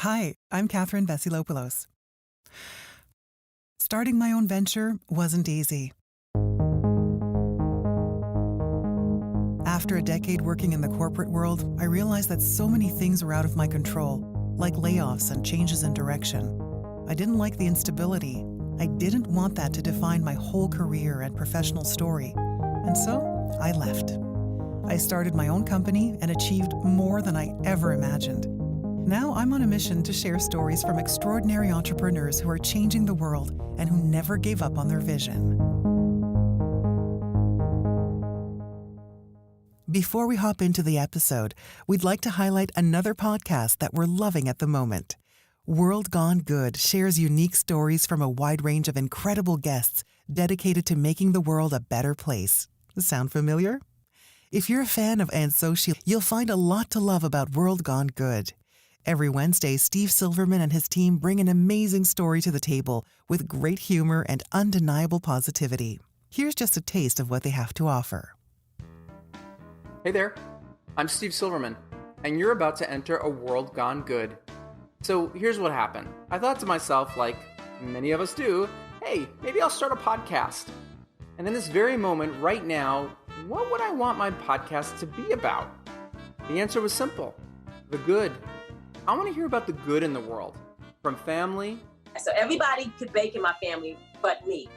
Hi, I'm Catherine Vesilopoulos. Starting my own venture wasn't easy. After a decade working in the corporate world, I realized that so many things were out of my control, like layoffs and changes in direction. I didn't like the instability. I didn't want that to define my whole career and professional story. And so I left. I started my own company and achieved more than I ever imagined. Now I'm on a mission to share stories from extraordinary entrepreneurs who are changing the world and who never gave up on their vision. Before we hop into the episode, we'd like to highlight another podcast that we're loving at the moment. World Gone Good shares unique stories from a wide range of incredible guests dedicated to making the world a better place. Sound familiar? If you're a fan of Aunt Sochi, you'll find a lot to love about World Gone Good. Every Wednesday, Steve Silverman and his team bring an amazing story to the table with great humor and undeniable positivity. Here's just a taste of what they have to offer. Hey there, I'm Steve Silverman, and you're about to enter a world gone good. So here's what happened. I thought to myself, like many of us do, hey, maybe I'll start a podcast. And in this very moment, right now, what would I want my podcast to be about? The answer was simple: the good. I want to hear about the good in the world, from family. So everybody could bake in my family but me.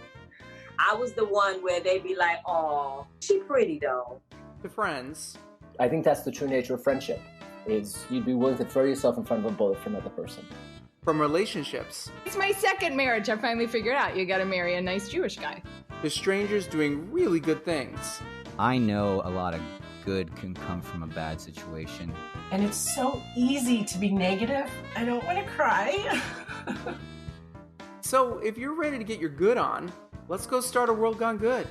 I was the one where they'd be like, "Oh, she pretty though." To friends. I think that's the true nature of friendship, is you'd be willing to throw yourself in front of a bullet for another person. From relationships. It's my second marriage. I finally figured out you got to marry a nice Jewish guy. To strangers doing really good things. I know a lot of good can come from a bad situation. And it's so easy to be negative. I don't want to cry. So if you're ready to get your good on, let's go start a World Gone Good.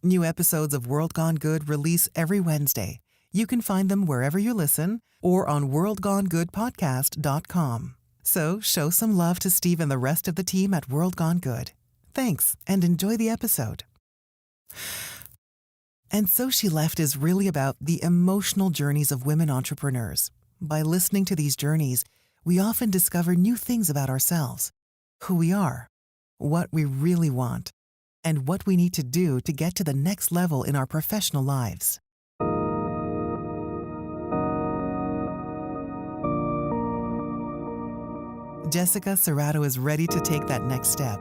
New episodes of World Gone Good release every Wednesday. You can find them wherever you listen or on worldgonegoodpodcast.com. So show some love to Steve and the rest of the team at World Gone Good. Thanks, and enjoy the episode. And So She Left is really about the emotional journeys of women entrepreneurs. By listening to these journeys, we often discover new things about ourselves, who we are, what we really want, and what we need to do to get to the next level in our professional lives. Jessica Cerato is ready to take that next step.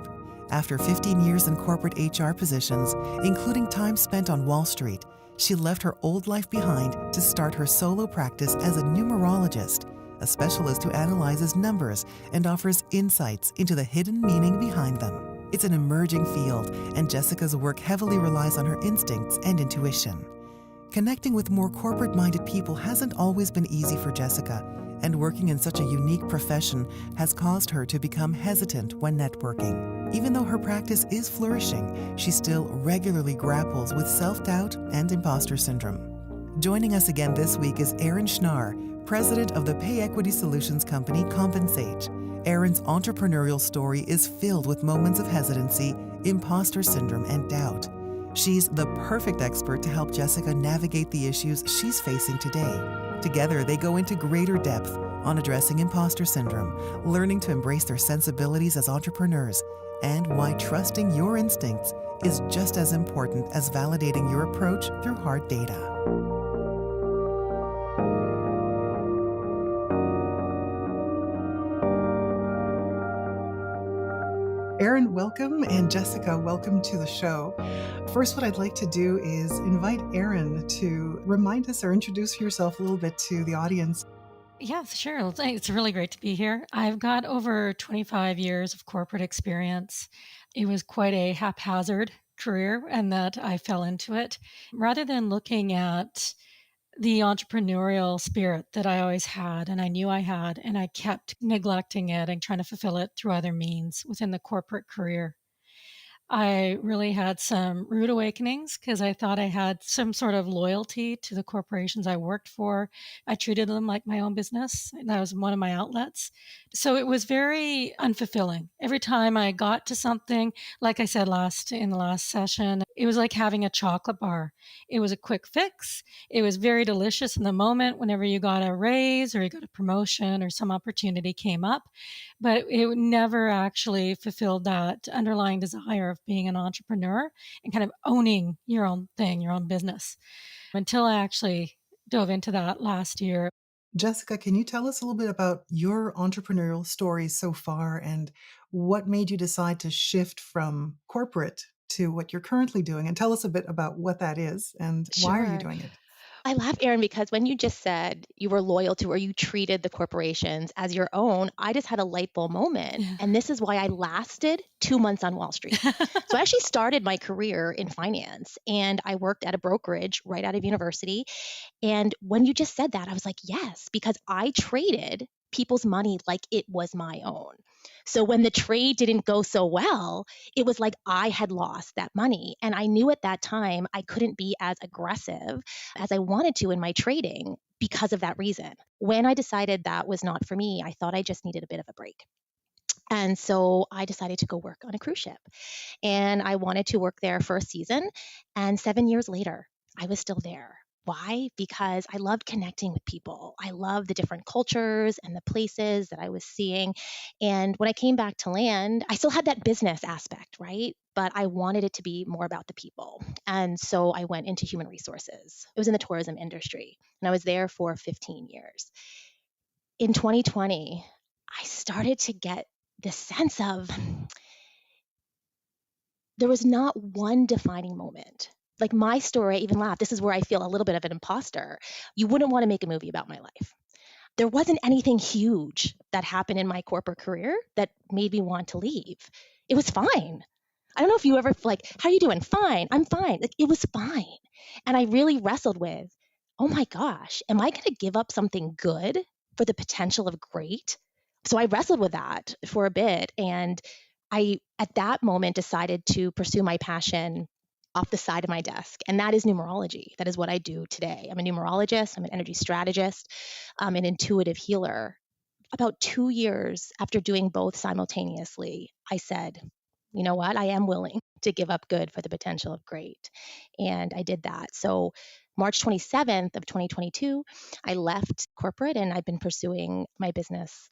After 15 years in corporate HR positions, including time spent on Wall Street, she left her old life behind to start her solo practice as a numerologist, a specialist who analyzes numbers and offers insights into the hidden meaning behind them. It's an emerging field, and Jessica's work heavily relies on her instincts and intuition. Connecting with more corporate-minded people hasn't always been easy for Jessica, and working in such a unique profession has caused her to become hesitant when networking. Even though her practice is flourishing, she still regularly grapples with self-doubt and imposter syndrome. Joining us again this week is Erin Schnarr, president of the pay equity solutions company CompenSage. Erin's entrepreneurial story is filled with moments of hesitancy, imposter syndrome, and doubt. She's the perfect expert to help Jessica navigate the issues she's facing today. Together, they go into greater depth on addressing imposter syndrome, learning to embrace their sensibilities as entrepreneurs, and why trusting your instincts is just as important as validating your approach through hard data. Erin, welcome, and Jessica, welcome to the show. First, what I'd like to do is invite Erin to remind us or introduce yourself a little bit to the audience. Yeah, sure. It's really great to be here. I've got over 25 years of corporate experience. It was quite a haphazard career, and that I fell into it. Rather than looking at the entrepreneurial spirit that I always had, and I knew I had, and I kept neglecting it and trying to fulfill it through other means within the corporate career. I really had some rude awakenings because I thought I had some sort of loyalty to the corporations I worked for. I treated them like my own business. And that was one of my outlets. So it was very unfulfilling. Every time I got to something, like I said in the last session, it was like having a chocolate bar. It was a quick fix. It was very delicious in the moment whenever you got a raise or you got a promotion or some opportunity came up, but it never actually fulfilled that underlying desire of being an entrepreneur and kind of owning your own thing, your own business, until I actually dove into that last year. Jessica, can you tell us a little bit about your entrepreneurial story so far and what made you decide to shift from corporate to what you're currently doing? And tell us a bit about what that is and why are you Sure. doing it? I laugh, Erin, because when you just said you were loyal to or you treated the corporations as your own, I just had a light bulb moment. Yeah. And this is why I lasted 2 months on Wall Street. So I actually started my career in finance and I worked at a brokerage right out of university. And when you just said that, I was like, yes, because I traded people's money like it was my own. So when the trade didn't go so well, it was like I had lost that money. And I knew at that time I couldn't be as aggressive as I wanted to in my trading because of that reason. When I decided that was not for me, I thought I just needed a bit of a break. And so I decided to go work on a cruise ship. And I wanted to work there for a season. And 7 years later, I was still there. Why? Because I loved connecting with people. I loved the different cultures and the places that I was seeing. And when I came back to land, I still had that business aspect, right? But I wanted it to be more about the people. And so I went into human resources. It was in the tourism industry, and I was there for 15 years. In 2020, I started to get this sense of there was not one defining moment. Like my story, I even laugh. This is where I feel a little bit of an imposter. You wouldn't want to make a movie about my life. There wasn't anything huge that happened in my corporate career that made me want to leave. It was fine. I don't know if you ever like, how are you doing? Fine. I'm fine. Like it was fine. And I really wrestled with, oh my gosh, am I going to give up something good for the potential of great? So I wrestled with that for a bit. And I, at that moment, decided to pursue my passion off the side of my desk, and that is numerology. That is what I do today. I'm a numerologist, I'm an energy strategist, I'm an intuitive healer. About 2 years after doing both simultaneously, I said, you know what, I am willing to give up good for the potential of great. And I did that. So March 27th of 2022, I left corporate and I've been pursuing my business.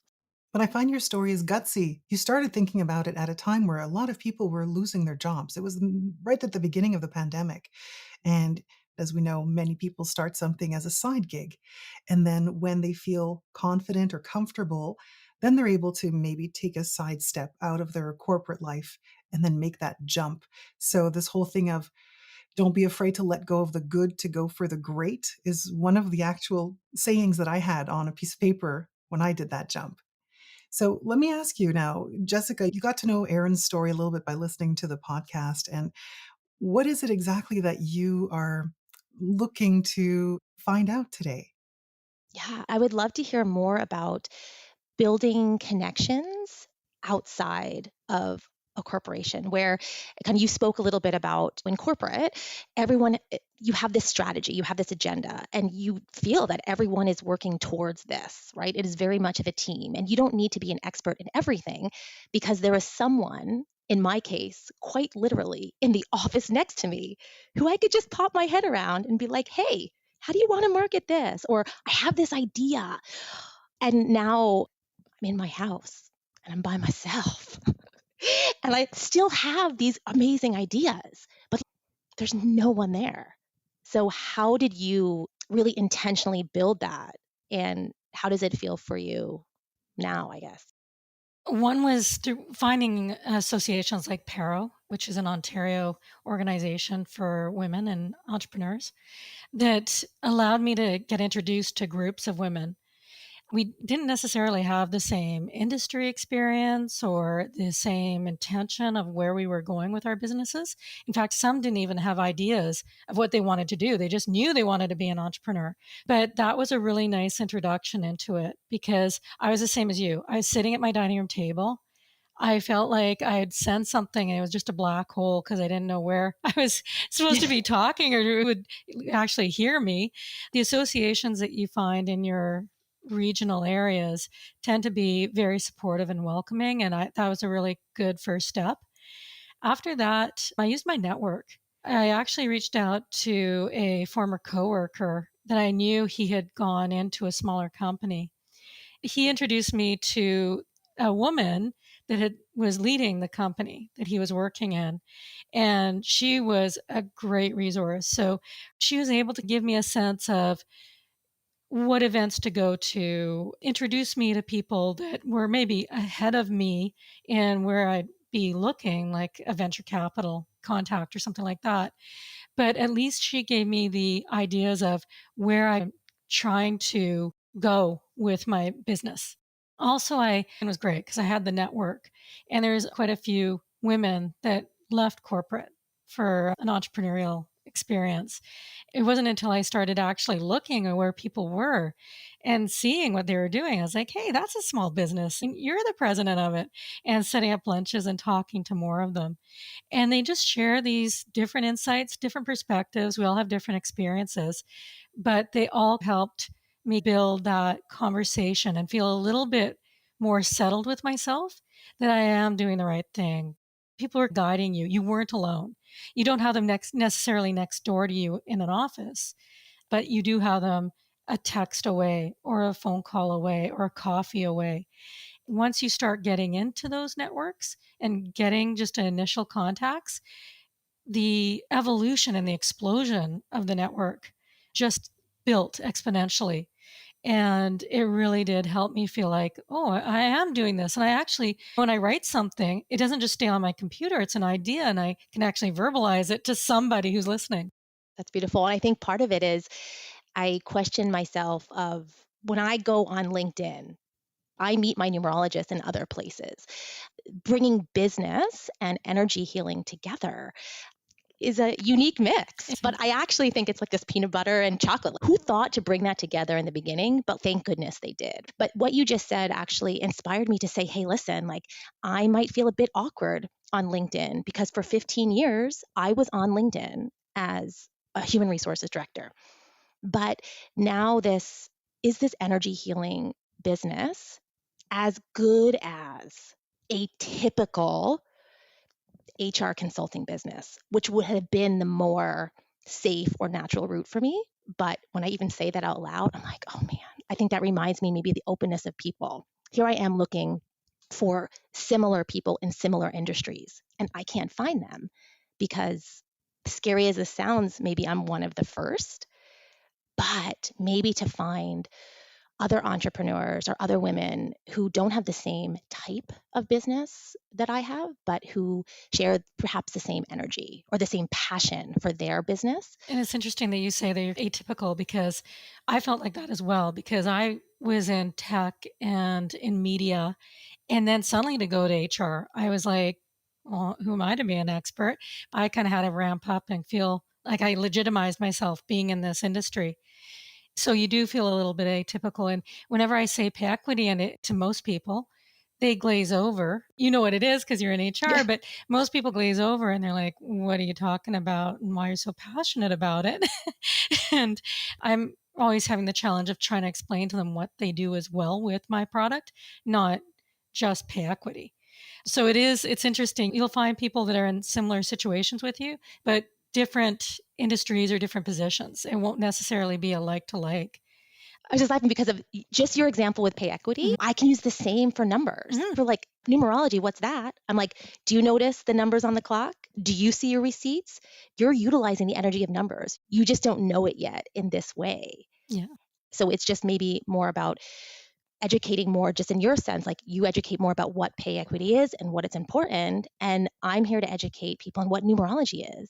But I find your story is gutsy. You started thinking about it at a time where a lot of people were losing their jobs. It was right at the beginning of the pandemic. And as we know, many people start something as a side gig. And then when they feel confident or comfortable, then they're able to maybe take a sidestep out of their corporate life and then make that jump. So this whole thing of don't be afraid to let go of the good to go for the great is one of the actual sayings that I had on a piece of paper when I did that jump. So let me ask you now, Jessica, you got to know Erin's story a little bit by listening to the podcast. And what is it exactly that you are looking to find out today? Yeah, I would love to hear more about building connections outside of a corporation where kind of you spoke a little bit about in corporate, everyone, you have this strategy, you have this agenda, and you feel that everyone is working towards this, right? It is very much of a team, and you don't need to be an expert in everything because there is someone, in my case, quite literally in the office next to me who I could just pop my head around and be like, hey, how do you want to market this? Or I have this idea. And now I'm in my house and I'm by myself. And I still have these amazing ideas, but there's no one there. So, how did you really intentionally build that? And how does it feel for you now, I guess? One was through finding associations like PARO, which is an Ontario organization for women and entrepreneurs, that allowed me to get introduced to groups of women. We didn't necessarily have the same industry experience or the same intention of where we were going with our businesses. In fact, some didn't even have ideas of what they wanted to do. They just knew they wanted to be an entrepreneur. But that was a really nice introduction into it because I was the same as you. I was sitting at my dining room table. I felt like I had sent something and it was just a black hole because I didn't know where I was supposed to be talking or who would actually hear me. The associations that you find in your regional areas tend to be very supportive and welcoming. And that was a really good first step. After that, I used my network. I actually reached out to a former coworker that I knew he had gone into a smaller company. He introduced me to a woman that was leading the company that he was working in, and she was a great resource. So she was able to give me a sense of what events to go to, introduce me to people that were maybe ahead of me and where I'd be looking, like a venture capital contact or something like that. But at least she gave me the ideas of where I'm trying to go with my business. Also, it was great because I had the network, and there's quite a few women that left corporate for an entrepreneurial experience. It wasn't until I started actually looking at where people were and seeing what they were doing. I was like, hey, that's a small business, and you're the president of it, and setting up lunches and talking to more of them. And they just share these different insights, different perspectives. We all have different experiences, but they all helped me build that conversation and feel a little bit more settled with myself that I am doing the right thing. People are guiding you. You weren't alone. You don't have them necessarily next door to you in an office, but you do have them a text away or a phone call away or a coffee away. Once you start getting into those networks and getting just initial contacts, the evolution and the explosion of the network just built exponentially. And it really did help me feel like, oh, I am doing this. And I actually, when I write something, it doesn't just stay on my computer. It's an idea and I can actually verbalize it to somebody who's listening. That's beautiful. And I think part of it is I question myself of when I go on LinkedIn, I meet my numerologist in other places. Bringing business and energy healing together is a unique mix, but I actually think it's like this peanut butter and chocolate. Who thought to bring that together in the beginning? But thank goodness they did. But what you just said actually inspired me to say, hey, listen, like I might feel a bit awkward on LinkedIn because for 15 years, I was on LinkedIn as a human resources director. But now this energy healing business as good as a typical HR consulting business, which would have been the more safe or natural route for me. But when I even say that out loud, I'm like, oh man, I think that reminds me maybe the openness of people. Here I am looking for similar people in similar industries, and I can't find them because, scary as this sounds, maybe I'm one of the first, but maybe to find other entrepreneurs or other women who don't have the same type of business that I have, but who share perhaps the same energy or the same passion for their business. And it's interesting that you say that you're atypical because I felt like that as well, because I was in tech and in media. And then suddenly to go to HR, I was like, well, who am I to be an expert? I kind of had to ramp up and feel like I legitimized myself being in this industry. So you do feel a little bit atypical. And whenever I say pay equity and it to most people, they glaze over. You know what it is because you're in HR, but most people glaze over and they're like, what are you talking about? And why are you so passionate about it? And I'm always having the challenge of trying to explain to them what they do as well with my product, not just pay equity. So it's interesting. You'll find people that are in similar situations with you, but different industries or different positions. It won't necessarily be a like to like. I was just laughing because of just your example with pay equity. I can use the same for numbers. For like numerology, what's that? I'm like, do you notice the numbers on the clock? Do you see your receipts? You're utilizing the energy of numbers. You just don't know it yet in this way. Yeah. So it's just maybe more about educating more, just in your sense, like you educate more about what pay equity is and what it's important. And I'm here to educate people on what numerology is.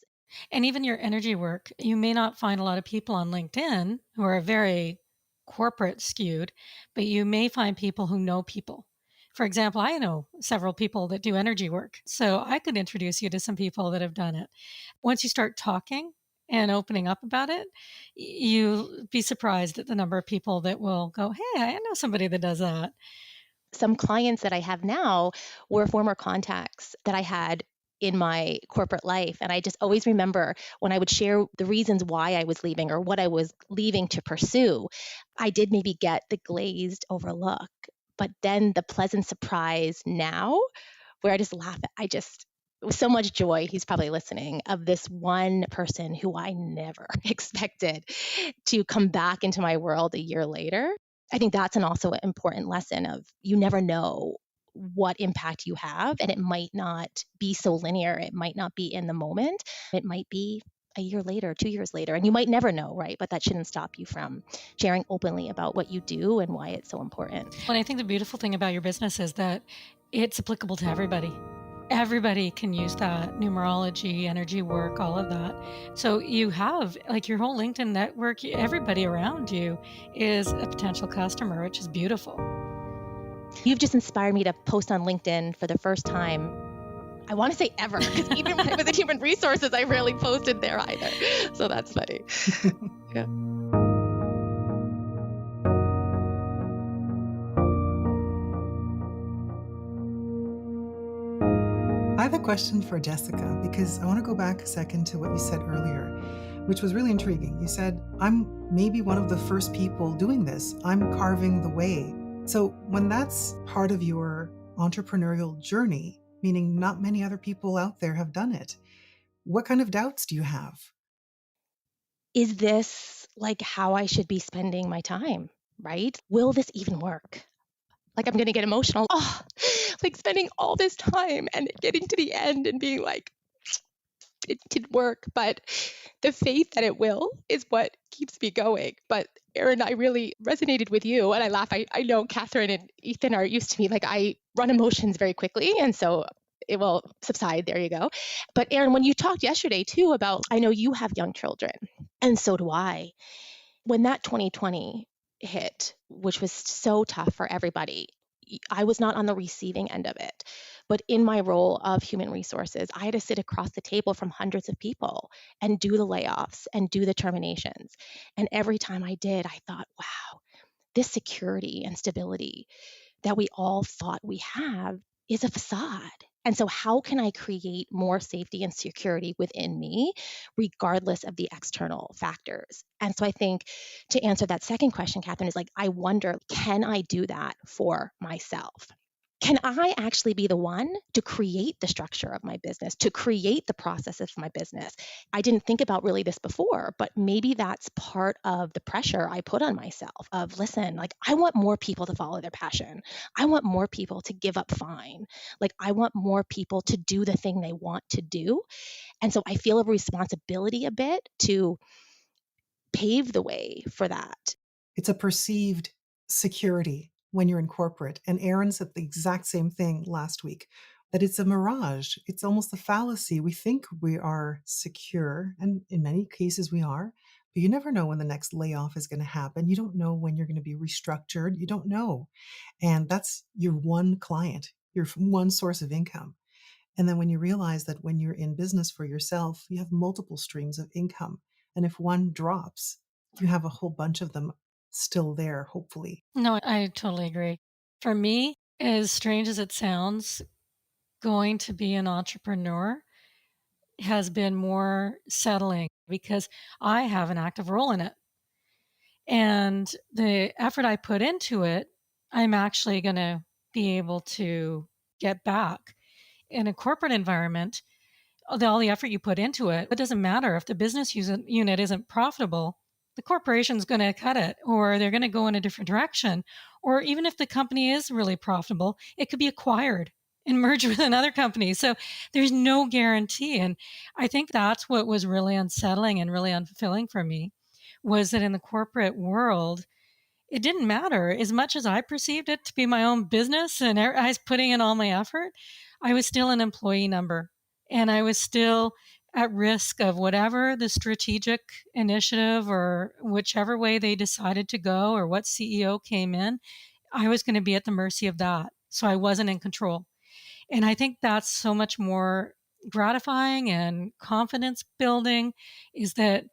And even your energy work, you may not find a lot of people on LinkedIn who are very corporate skewed, but you may find people who know people. For example, I know several people that do energy work, so I could introduce you to some people that have done it. Once you start talking and opening up about it, you'll be surprised at the number of people that will go, hey, I know somebody that does that. some clients that I have now were former contacts that I had in my corporate life. And I just always remember when I would share the reasons why I was leaving or what I was leaving to pursue, I did maybe get the glazed over look. But then the pleasant surprise now, where I just laugh at, with so much joy, he's probably listening, of this one person who I never expected to come back into my world a year later. I think that's also an important lesson of you never know what impact you have, and it might not be so linear. It might not be in the moment. It might be a year later, 2 years later, and you might never know, right? But that shouldn't stop you from sharing openly about what you do and why it's so important. And I think the beautiful thing about your business is that it's applicable to everybody. Everybody can use that numerology, energy work, all of that. So you have like your whole LinkedIn network, everybody around you is a potential customer, which is beautiful. You've just inspired me to post on LinkedIn for the first time, I want to say ever, because even when I was in human resources, I rarely posted there either. So that's funny. Yeah. I have a question for Jessica, because I want to go back a second to what you said earlier, which was really intriguing. You said, I'm maybe one of the first people doing this. I'm carving the way. So when that's part of your entrepreneurial journey, meaning not many other people out there have done it, what kind of doubts do you have? Is this like how I should be spending my time, right? Will this even work? Like, I'm going to get emotional. Oh, like spending all this time and getting to the end and being like, it didn't work. But the faith that it will is what keeps me going. But Erin, I really resonated with you, and I laugh. I know Catherine and Ethan are used to me. Like, I run emotions very quickly, and so it will subside. There you go. But Erin, when you talked yesterday too about, I know you have young children, and so do I. When that 2020 hit, which was so tough for everybody, I was not on the receiving end of it. But in my role of human resources, I had to sit across the table from hundreds of people and do the layoffs and do the terminations. And every time I did, I thought, wow, this security and stability that we all thought we have is a facade. And so how can I create more safety and security within me, regardless of the external factors? And so I think to answer that second question, Catherine, is like, I wonder, can I do that for myself? Can I actually be the one to create the structure of my business, to create the processes for my business? I didn't think about really this before, but maybe that's part of the pressure I put on myself of, listen, like, I want more people to follow their passion. I want more people to give up fine. Like, I want more people to do the thing they want to do. And so I feel a responsibility a bit to pave the way for that. It's a perceived security when you're in corporate. And Erin said the exact same thing last week, that it's a mirage. It's almost a fallacy. We think we are secure, and in many cases we are, but you never know when the next layoff is going to happen. You don't know when you're going to be restructured. You don't know. And that's your one client, your one source of income. And then when you realize that when you're in business for yourself, you have multiple streams of income. And if one drops, you have a whole bunch of them still there, hopefully. No, I totally agree. For me, as strange as it sounds, going to be an entrepreneur has been more settling because I have an active role in it. And the effort I put into it, I'm actually going to be able to get back. In a corporate environment, all the effort you put into it, it doesn't matter if the business unit isn't profitable. The corporation's going to cut it, or they're going to go in a different direction. Or even if the company is really profitable, it could be acquired and merge with another company. So there's no guarantee. And I think that's what was really unsettling and really unfulfilling for me, was that in the corporate world, it didn't matter. As much as I perceived it to be my own business and I was putting in all my effort, I was still an employee number. And I was still at risk of whatever the strategic initiative or whichever way they decided to go or what CEO came in, I was going to be at the mercy of that. So I wasn't in control. And I think that's so much more gratifying and confidence building, is that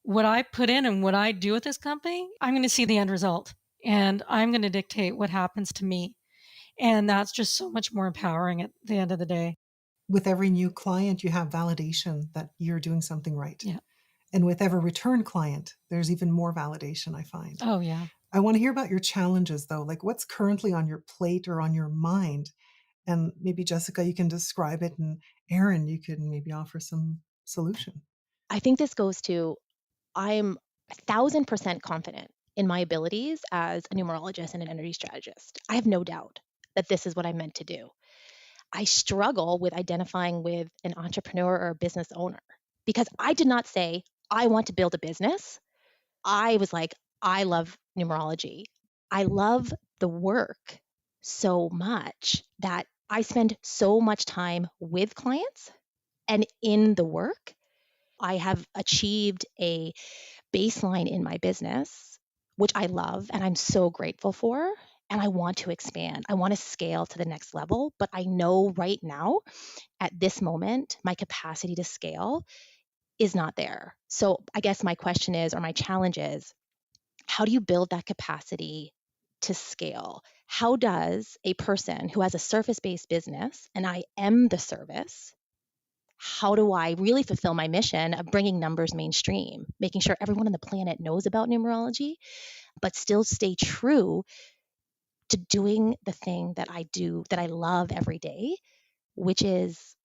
what I put in and what I do with this company, I'm going to see the end result and I'm going to dictate what happens to me. And that's just so much more empowering at the end of the day. With every new client, you have validation that you're doing something right. Yeah. And with every return client, there's even more validation, I find. Oh, yeah. I want to hear about your challenges, though. Like, what's currently on your plate or on your mind? And maybe, Jessica, you can describe it, and Erin, you can maybe offer some solution. I think this goes to, I'm 1,000% confident in my abilities as a numerologist and an energy strategist. I have no doubt that this is what I'm meant to do. I struggle with identifying with an entrepreneur or a business owner because I did not say, I want to build a business. I was like, I love numerology. I love the work so much that I spend so much time with clients and in the work. I have achieved a baseline in my business, which I love and I'm so grateful for. And I want to expand. I want to scale to the next level. But I know right now, at this moment, my capacity to scale is not there. So I guess my question is, or my challenge is, how do you build that capacity to scale? How does a person who has a surface-based business, and I am the service, how do I really fulfill my mission of bringing numbers mainstream, making sure everyone on the planet knows about numerology, but still stay true to doing the thing that I do, that I love every day, which is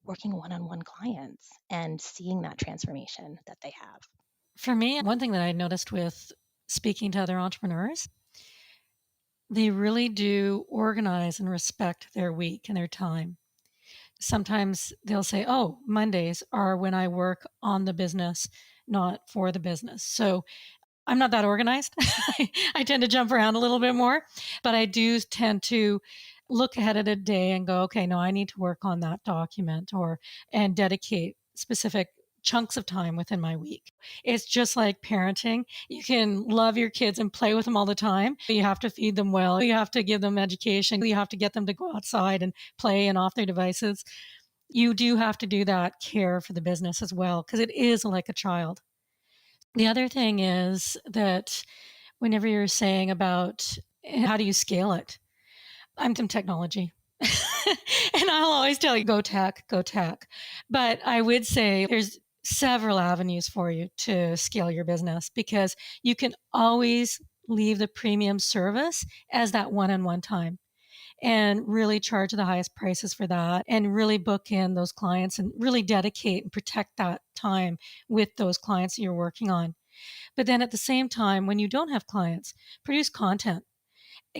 working one-on-one clients and seeing that transformation that they have. For me, one thing that I noticed with speaking to other entrepreneurs, they really do organize and respect their week and their time. Sometimes they'll say, oh, Mondays are when I work on the business, not for the business. So I'm not that organized. I tend to jump around a little bit more, but I do tend to look ahead at a day and go, okay, no, I need to work on that document and dedicate specific chunks of time within my week. It's just like parenting. You can love your kids and play with them all the time. You have to feed them well. You have to give them education. You have to get them to go outside and play and off their devices. You do have to do that care for the business as well, because it is like a child. The other thing is that whenever you're saying about how do you scale it, I'm from technology. And I'll always tell you, go tech, go tech. But I would say there's several avenues for you to scale your business, because you can always leave the premium service as that one-on-one time and really charge the highest prices for that and really book in those clients and really dedicate and protect that time with those clients that you're working on. But then at the same time, when you don't have clients, produce content.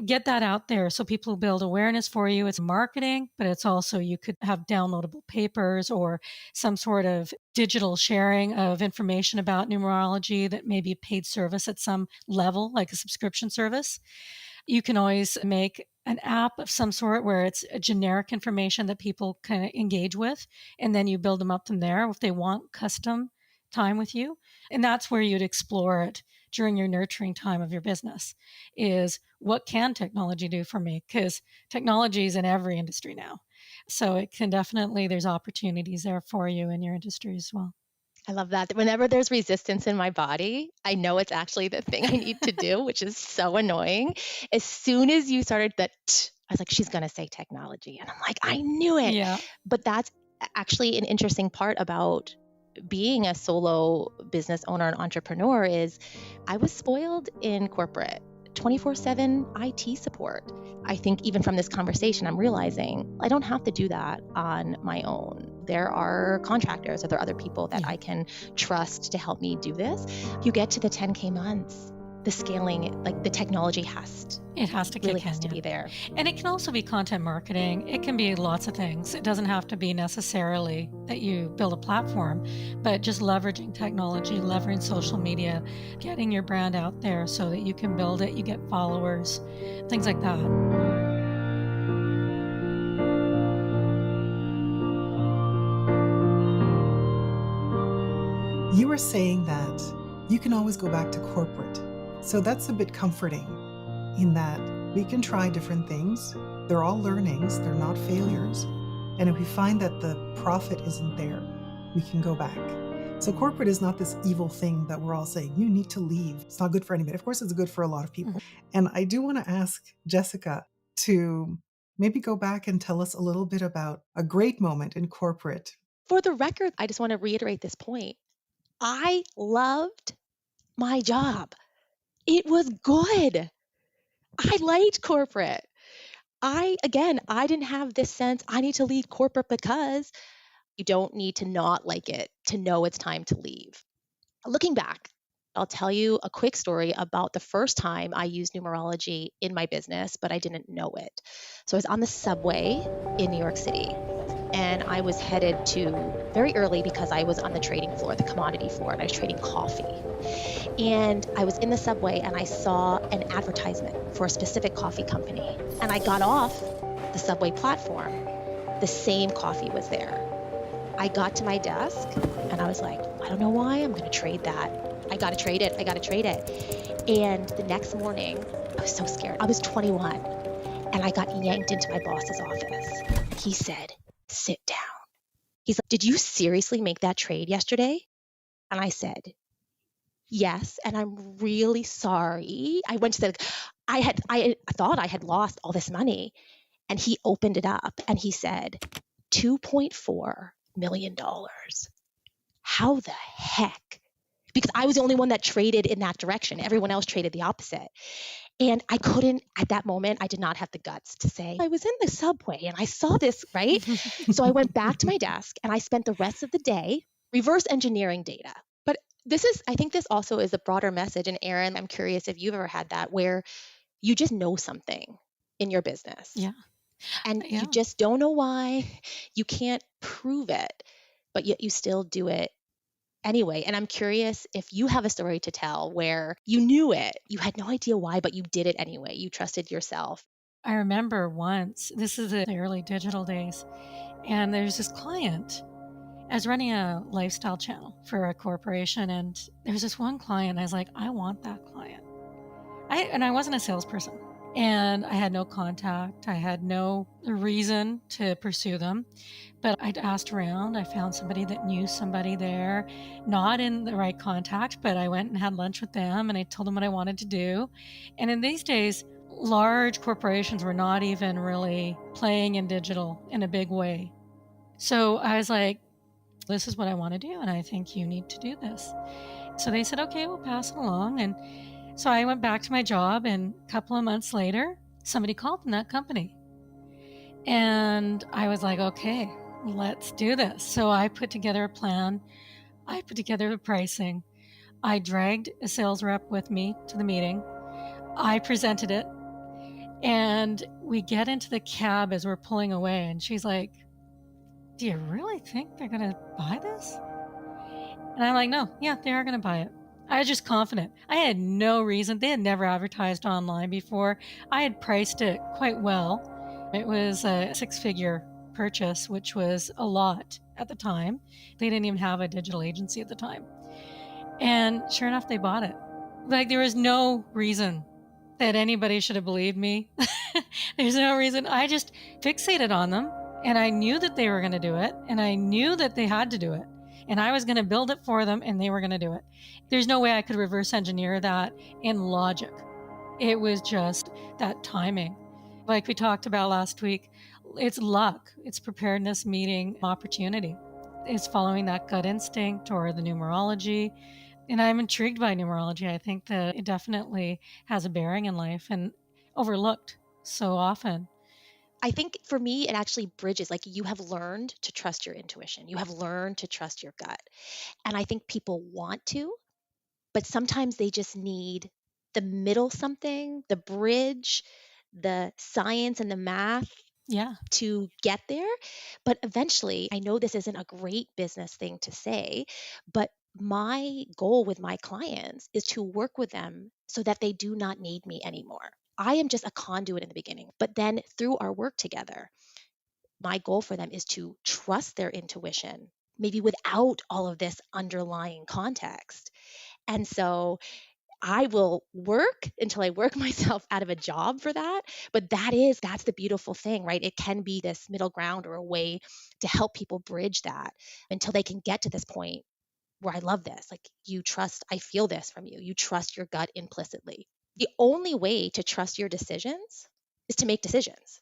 Get that out there so people build awareness for you. It's marketing, but it's also, you could have downloadable papers or some sort of digital sharing of information about numerology that may be a paid service at some level, like a subscription service. You can always make an app of some sort where it's a generic information that people can engage with, and then you build them up from there if they want custom time with you. And that's where you'd explore it during your nurturing time of your business, is what can technology do for me? Because technology is in every industry now. So it can definitely, there's opportunities there for you in your industry as well. I love that. Whenever there's resistance in my body, I know it's actually the thing I need to do, which is so annoying. As soon as you started that, I was like, she's going to say technology. And I'm like, I knew it. Yeah. But that's actually an interesting part about being a solo business owner and entrepreneur is I was spoiled in corporate. 24/7 IT support. I think even from this conversation, I'm realizing I don't have to do that on my own. There are contractors or there are other people that I can trust to help me do this. You get to the 10K months, the scaling, like the technology has to be there. And it can also be content marketing. It can be lots of things. It doesn't have to be necessarily that you build a platform, but just leveraging technology, leveraging social media, getting your brand out there so that you can build it, you get followers, things like that. You were saying that you can always go back to corporate. So that's a bit comforting in that we can try different things. They're all learnings, they're not failures. And if we find that the profit isn't there, we can go back. So corporate is not this evil thing that we're all saying, you need to leave. It's not good for anybody. Of course, it's good for a lot of people. And I do want to ask Jessica to Maybe go back and tell us a little bit about a great moment in corporate. For the record, I just want to reiterate this point. I loved my job. It was good. I liked corporate. I didn't have this sense I need to leave corporate because you don't need to not like it to know it's time to leave. Looking back, I'll tell you a quick story about the first time I used numerology in my business, but I didn't know it. So I was on the subway in New York City, and I was headed to very early because I was on the trading floor, the commodity floor, and I was trading coffee. And I was in the subway and I saw an advertisement for a specific coffee company. And I got off the subway platform. The same coffee was there. I got to my desk and I was like, I don't know why, I'm going to trade that. I got to trade it. I got to trade it. And the next morning, I was so scared. I was 21 and I got yanked into my boss's office. He said, sit down. He's like, did you seriously make that trade yesterday? And I said, yes, and I'm really sorry. I went to I thought I had lost all this money. And he opened it up and he said, $2.4 million. How the heck? Because I was the only one that traded in that direction. Everyone else traded the opposite. And I couldn't, at that moment, I did not have the guts to say, I was in the subway and I saw this, right? So I went back to my desk and I spent the rest of the day reverse engineering data. But I think this also is a broader message. And Erin, I'm curious if you've ever had that where you just know something in your business. Yeah. And you just don't know why. You can't prove it, but yet you still do it anyway. And I'm curious if you have a story to tell where you knew it, you had no idea why, but you did it anyway. You trusted yourself. I remember once, this is in the early digital days, and there's this client. I was running a lifestyle channel for a corporation, and there's this one client. I was like, I want that client. I wasn't a salesperson, and I had no contact. I had no reason to pursue them, but I'd asked around. I found somebody that knew somebody there, not in the right contact, but I went and had lunch with them, and I told them what I wanted to do. And in these days, large corporations were not even really playing in digital in a big way. So I was like, this is what I want to do, and I think you need to do this. So they said, okay, we'll pass it along. And so I went back to my job, and a couple of months later, somebody called from that company. And I was like, okay, let's do this. So I put together a plan. I put together the pricing. I dragged a sales rep with me to the meeting. I presented it. And we get into the cab as we're pulling away, and she's like, do you really think they're going to buy this? And I'm like, no, yeah, they are going to buy it. I was just confident. I had no reason. They had never advertised online before. I had priced it quite well. It was a 6-figure purchase, which was a lot at the time. They didn't even have a digital agency at the time. And sure enough, they bought it. Like, there was no reason that anybody should have believed me. There's no reason. I just fixated on them. And I knew that they were going to do it, and I knew that they had to do it, and I was going to build it for them, and they were going to do it. There's no way I could reverse engineer that in logic. It was just that timing. Like we talked about last week, it's luck, it's preparedness meeting opportunity. It's following that gut instinct or the numerology. And I'm intrigued by numerology. I think that it definitely has a bearing in life and overlooked so often. I think for me, it actually bridges, like you have learned to trust your intuition. You have learned to trust your gut. And I think people want to, but sometimes they just need the middle something, the bridge, the science and the math to get there. But eventually, I know this isn't a great business thing to say, but my goal with my clients is to work with them so that they do not need me anymore. I am just a conduit in the beginning, but then through our work together, my goal for them is to trust their intuition, maybe without all of this underlying context. And so I will work until I work myself out of a job for that. But that's the beautiful thing, right? It can be this middle ground or a way to help people bridge that until they can get to this point where I love this. Like, you trust, I feel this from you. You trust your gut implicitly. The only way to trust your decisions is to make decisions.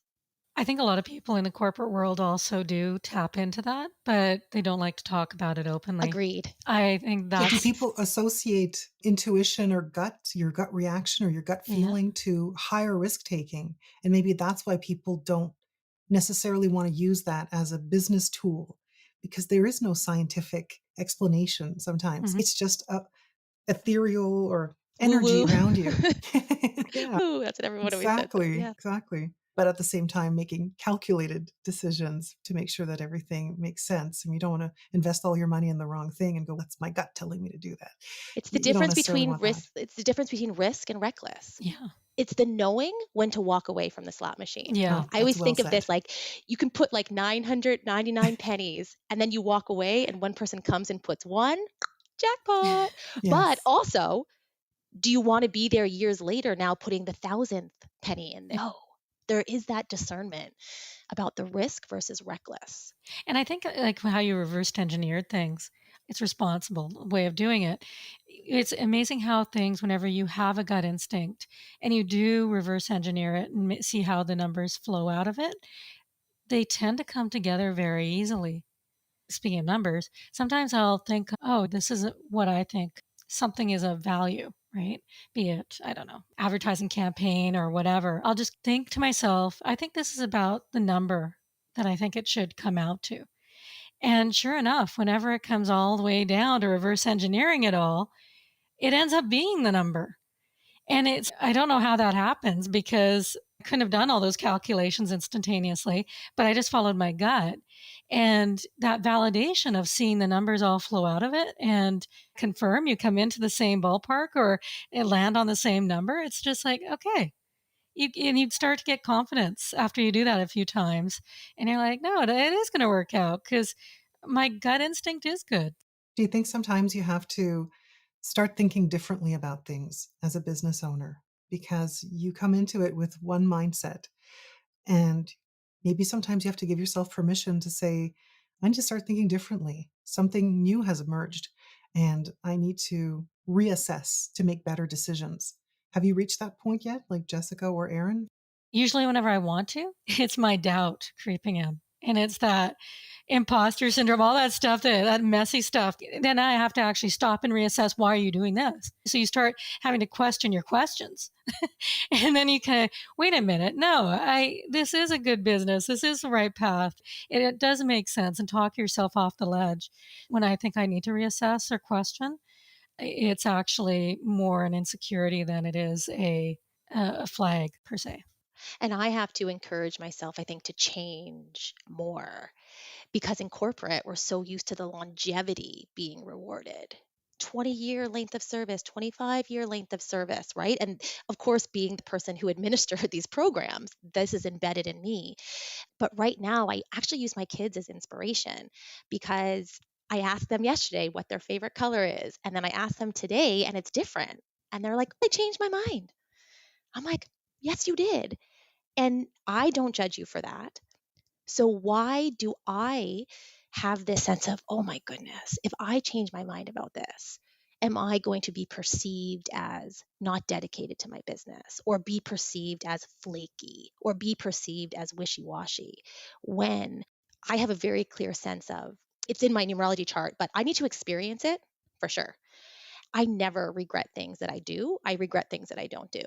I think a lot of people in the corporate world also do tap into that, but they don't like to talk about it openly. Agreed. I think So do that's people associate intuition or your gut reaction or your gut Yeah. feeling to higher risk taking? And maybe that's why people don't necessarily want to use that as a business tool, because there is no scientific explanation sometimes. Mhm. It's just ethereal or energy Woo-woo. around you. Yeah, Woo, that's what everyone always says. Yeah. exactly. But at the same time, making calculated decisions to make sure that everything makes sense. And you don't want to invest all your money in the wrong thing and go, that's my gut telling me to do that. It's the You don't difference necessarily between want that. risk. It's the difference between risk and reckless. Yeah. It's the knowing when to walk away from the slot machine. Yeah. Oh, I always that's well think of this said. like you can put like 999 pennies and then you walk away and one person comes and puts one, jackpot. But Yes. also, do you want to be there years later now putting the 1,000th penny in there? No. There is that discernment about the risk versus reckless. And I think like how you reversed engineered things, it's responsible way of doing it. It's amazing how things, whenever you have a gut instinct and you do reverse engineer it and see how the numbers flow out of it, they tend to come together very easily. Speaking of numbers, sometimes I'll think, oh, this isn't what I think something is of value, right? Be it, I don't know, advertising campaign or whatever. I'll just think to myself, I think this is about the number that I think it should come out to. And sure enough, whenever it comes all the way down to reverse engineering it all, it ends up being the number. And I don't know how that happens because I couldn't have done all those calculations instantaneously, but I just followed my gut. And that validation of seeing the numbers all flow out of it and confirm you come into the same ballpark or land on the same number, it's just like, okay. And you start to get confidence after you do that a few times. And you're like, no, it is going to work out because my gut instinct is good. Do you think sometimes you have to start thinking differently about things as a business owner because you come into it with one mindset, and maybe sometimes you have to give yourself permission to say, I need to start thinking differently. Something new has emerged and I need to reassess to make better decisions. Have you reached that point yet, like Jessica or Erin? Usually whenever I want to, it's my doubt creeping in. And it's that imposter syndrome, all that stuff, that messy stuff. Then I have to actually stop and reassess, why are you doing this? So you start having to question your questions. And then you kind of, wait a minute, no, this is a good business. This is the right path. It does make sense, and talk yourself off the ledge. When I think I need to reassess or question, it's actually more an insecurity than it is a flag per se. And I have to encourage myself, I think, to change more because in corporate, we're so used to the longevity being rewarded. 20-year length of service, 25-year length of service, right? And of course, being the person who administered these programs, this is embedded in me. But right now, I actually use my kids as inspiration because I asked them yesterday what their favorite color is. And then I asked them today, and it's different. And they're like, I changed my mind. I'm like, yes, you did. And I don't judge you for that. So why do I have this sense of, oh my goodness, if I change my mind about this, am I going to be perceived as not dedicated to my business or be perceived as flaky or be perceived as wishy-washy when I have a very clear sense of it's in my numerology chart, but I need to experience it for sure. I never regret things that I do. I regret things that I don't do.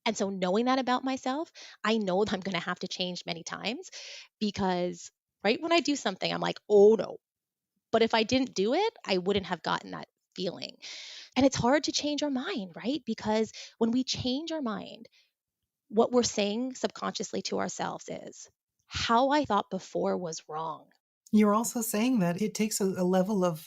And so knowing that about myself, I know that I'm going to have to change many times because right when I do something, I'm like, oh no. But if I didn't do it, I wouldn't have gotten that feeling. And it's hard to change our mind, right? Because when we change our mind, what we're saying subconsciously to ourselves is, how I thought before was wrong. You're also saying that it takes a level of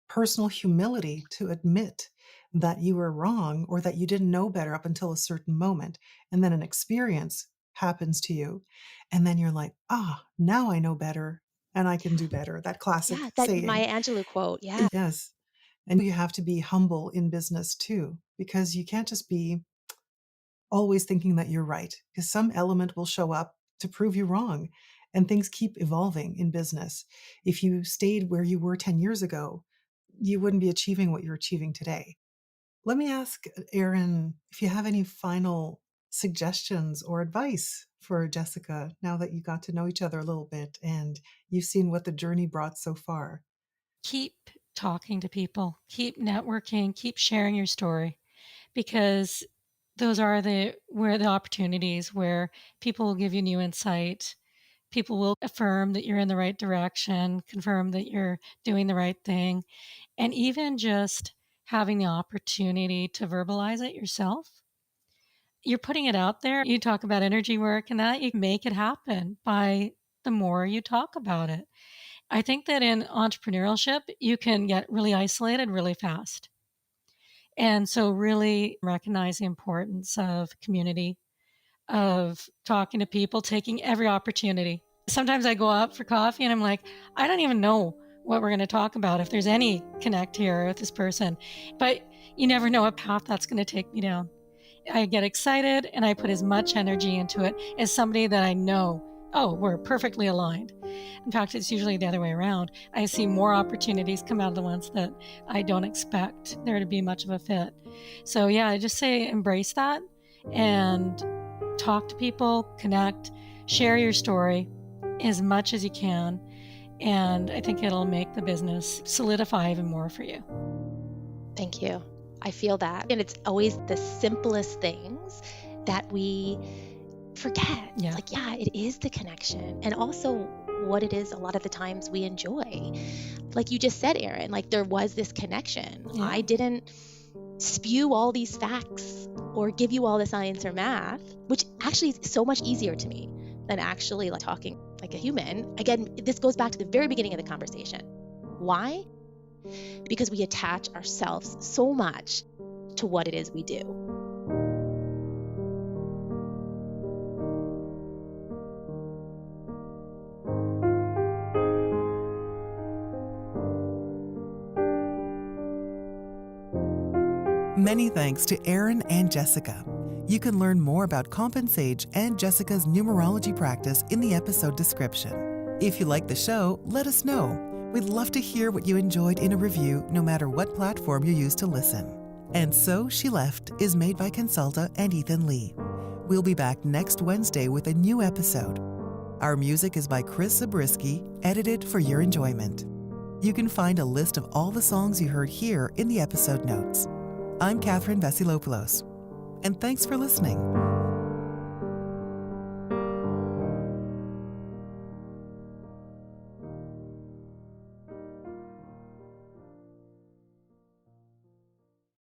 personal humility to admit that you were wrong or that you didn't know better up until a certain moment. And then an experience happens to you. And then you're like, now I know better and I can do better. That classic Yeah, that saying. Maya Angelou quote. Yeah. Yes. And you have to be humble in business too, because you can't just be always thinking that you're right, because some element will show up to prove you wrong. And things keep evolving in business. If you stayed where you were 10 years ago, you wouldn't be achieving what you're achieving today. Let me ask Erin if you have any final suggestions or advice for Jessica now that you got to know each other a little bit and you've seen what the journey brought so far? Keep talking to people, keep networking, keep sharing your story, because those are the opportunities where people will give you new insight. People will affirm that you're in the right direction, confirm that you're doing the right thing, and even just having the opportunity to verbalize it yourself. You're putting it out there. You talk about energy work and that you make it happen by the more you talk about it. I think that in entrepreneurship, you can get really isolated really fast. And so really recognize the importance of community, of talking to people, taking every opportunity. Sometimes I go out for coffee and I'm like, I don't even know what we're going to talk about, if there's any connect here with this person. But you never know what path that's going to take me down. I get excited and I put as much energy into it as somebody that I know, oh, we're perfectly aligned. In fact, it's usually the other way around. I see more opportunities come out of the ones that I don't expect there to be much of a fit. So yeah, I just say embrace that and talk to people, connect, share your story as much as you can. And I think it'll make the business solidify even more for you. Thank you. I feel that. And it's always the simplest things that we forget. Yeah. It's like, yeah, it is the connection. And also what it is a lot of the times we enjoy. Like you just said, Erin, like there was this connection. Yeah. I didn't spew all these facts or give you all the science or math, which actually is so much easier to me than actually like talking like a human. Again, this goes back to the very beginning of the conversation. Why? Because we attach ourselves so much to what it is we do. Many thanks to Erin and Jessica. You can learn more about CompenSage and Jessica's numerology practice in the episode description. If you like the show, let us know. We'd love to hear what you enjoyed in a review, no matter what platform you use to listen. And So She Left is made by Cansulta and Ethan Lee. We'll be back next Wednesday with a new episode. Our music is by Chris Zabriskie, edited for your enjoyment. You can find a list of all the songs you heard here in the episode notes. I'm Catherine Vasilopoulos, and thanks for listening.